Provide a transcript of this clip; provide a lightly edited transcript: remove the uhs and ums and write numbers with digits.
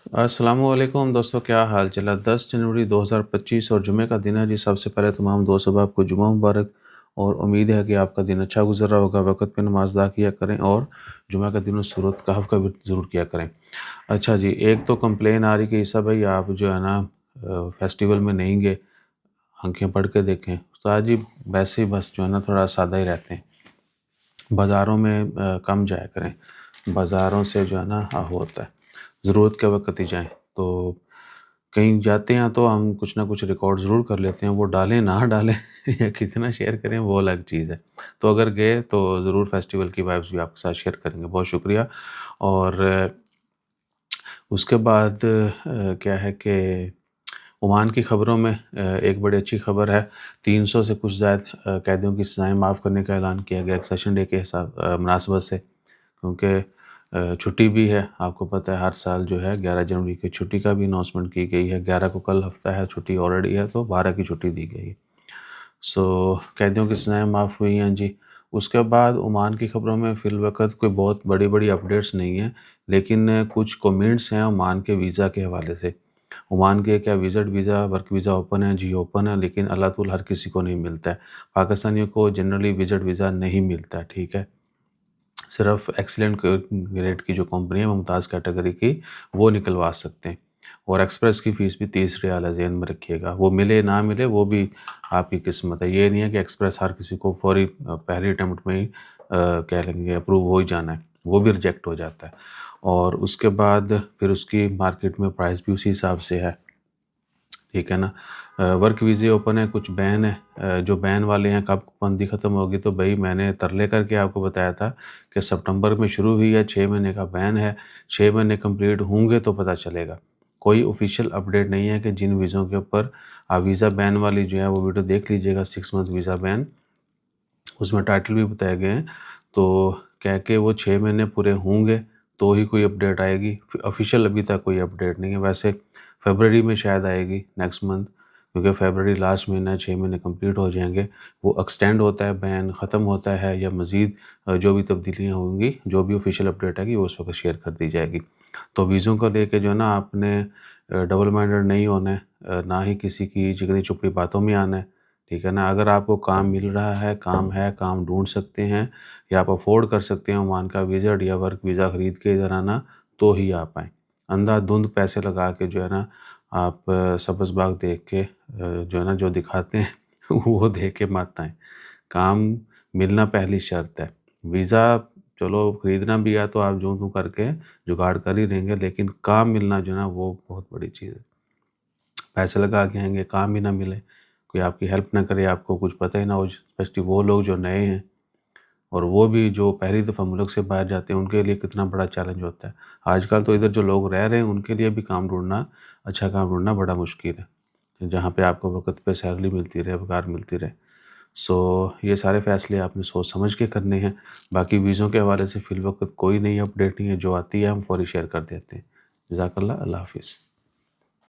अस्सलाम वालेकुम दोस्तों, क्या हाल चल? 10 जनवरी 2025 और जुमे का दिन है जी। सबसे पहले तमाम दोस्तों को आपको जुमा मुबारक। और उम्मीद है कि आपका दिन अच्छा गुजर रहा होगा। वक्त पे नमाज अदा किया करें और जुमा का दिन सूरत कहफ का भी ज़रूर किया करें। अच्छा जी, एक तो कंप्लेन आ रही कि ईसा भाई आप जो है ना फेस्टिवल में नहीं गए, आंखें पढ़ के देखें। तो आज जी वैसे ही बस जो है ना थोड़ा सादा ही रहते हैं, बाज़ारों में कम जाया करें। बाज़ारों से जो है ना होता है, ज़रूरत के वक्त ही जाएं। तो कहीं जाते हैं तो हम कुछ ना कुछ रिकॉर्ड ज़रूर कर लेते हैं, वो डालें ना डालें या कितना शेयर करें वो अलग चीज़ है। तो अगर गए तो ज़रूर फेस्टिवल की वाइब्स भी आपके साथ शेयर करेंगे। बहुत शुक्रिया। और उसके बाद क्या है कि ओमान की ख़बरों में एक बड़ी अच्छी ख़बर है। 300 से कुछ ज़ायद कैदियों की सज़ाएँ माफ़ करने का ऐलान किया गया एक सेशन डे के मुनासबत से, क्योंकि छुट्टी भी है। आपको पता है हर साल जो है 11 जनवरी की छुट्टी का भी अनाउंसमेंट की गई है। 11 को कल हफ्ता है, छुट्टी ऑलरेडी है, तो 12 की छुट्टी दी गई है। सो कैदियों की सज़ाएँ माफ़ हुई हैं जी। उसके बाद ओमान की ख़बरों में फ़िलवक़्त कोई बहुत बड़ी अपडेट्स नहीं हैं, लेकिन कुछ कमेंट्स हैं ओमान के वीज़ा के हवाले से। ओमान के क्या visit visa, work visa open है जी, ओपन है, लेकिन अल्लाह ताला हर किसी को नहीं मिलता है। पाकिस्तानियों को जनरली विज़िट वीज़ा नहीं मिलता है, ठीक है। सिर्फ एक्सीलेंट ग्रेड की जो कंपनी है मुमताज़ कैटेगरी की, वो निकलवा सकते हैं। और एक्सप्रेस की फ़ीस भी 30 रियाल है, ज़हन में रखिएगा। वो मिले ना मिले वो भी आपकी किस्मत है। ये नहीं है कि एक्सप्रेस हर किसी को फौरी पहली अटेम्प्ट में ही कह लेंगे अप्रूव हो ही जाना है, वो भी रिजेक्ट हो जाता है। और उसके बाद फिर उसकी मार्केट में प्राइस भी उसी हिसाब से है, ठीक है ना। वर्क वीज़े ओपन है, कुछ बैन है। जो बैन वाले हैं कब पाबंदी ख़त्म होगी, तो भाई मैंने तरले करके आपको बताया था कि सितंबर में शुरू हुई है, 6 महीने का बैन है। 6 महीने कंप्लीट होंगे तो पता चलेगा। कोई ऑफिशियल अपडेट नहीं है कि जिन वीज़ों के ऊपर आप वीज़ा बैन वाली जो है वो वीडियो देख लीजिएगा, 6 मंथ वीज़ा बैन, उसमें टाइटल भी बताए गए हैं। तो कह के वो 6 महीने पूरे होंगे तो ही कोई अपडेट आएगी। ऑफिशियल अभी तक कोई अपडेट नहीं है। वैसे फरवरी में शायद आएगी, नेक्स्ट मंथ, क्योंकि फरवरी लास्ट महीना है, 6 महीने कंप्लीट हो जाएंगे। वो एक्सटेंड होता है, बैन ख़त्म होता है, या मज़ीद जो भी तब्दीलियाँ होंगी, जो भी ऑफिशियल अपडेट आएगी वो उस वक्त शेयर कर दी जाएगी। तो वीज़ों को लेके जो है ना आपने डबल माइंडेड नहीं होना है, ना ही किसी की चिकनी चुपड़ी बातों में आना है, ठीक है ना। अगर आपको काम मिल रहा है, काम ढूंढ सकते हैं, या आप अफोर्ड कर सकते हैं ओमान का विज़िट या वर्क वीज़ा ख़रीद के इधर आना, तो ही आप आएँ। अंधाधुंध पैसे लगा के जो है ना आप सब्ज़ बाग देख के जो है ना जो दिखाते हैं वो देख के मत आएँ। काम मिलना पहली शर्त है। वीज़ा चलो ख़रीदना भी है तो आप यूँ-त्यूँ करके जुगाड़ कर ही लेंगे, लेकिन काम मिलना जो है ना वो बहुत बड़ी चीज़ है। पैसे लगा के आएँगे, काम ही ना मिले, कोई आपकी हेल्प ना करे, आपको कुछ पता ही ना हो, स्पेशली वो लोग जो नए हैं, और वो भी जो पहली दफ़ा मुल्क से बाहर जाते हैं, उनके लिए कितना बड़ा चैलेंज होता है। आजकल तो इधर जो लोग रह रहे हैं उनके लिए भी काम ढूँढना, अच्छा काम ढूँढना बड़ा मुश्किल है, जहाँ पे आपको वक़्त पे सैलरी मिलती रहे, पगार मिलती रहे। सो ये सारे फ़ैसले आपने सोच समझ के करने हैं। बाकी वीज़ों के हवाले से फ़िलवक़्त कोई नई अपडेट नहीं है, जो आती है हम फ़ौरी शेयर कर देते हैं। जज़ाकल्लाह, अल्लाह हाफ़िज़।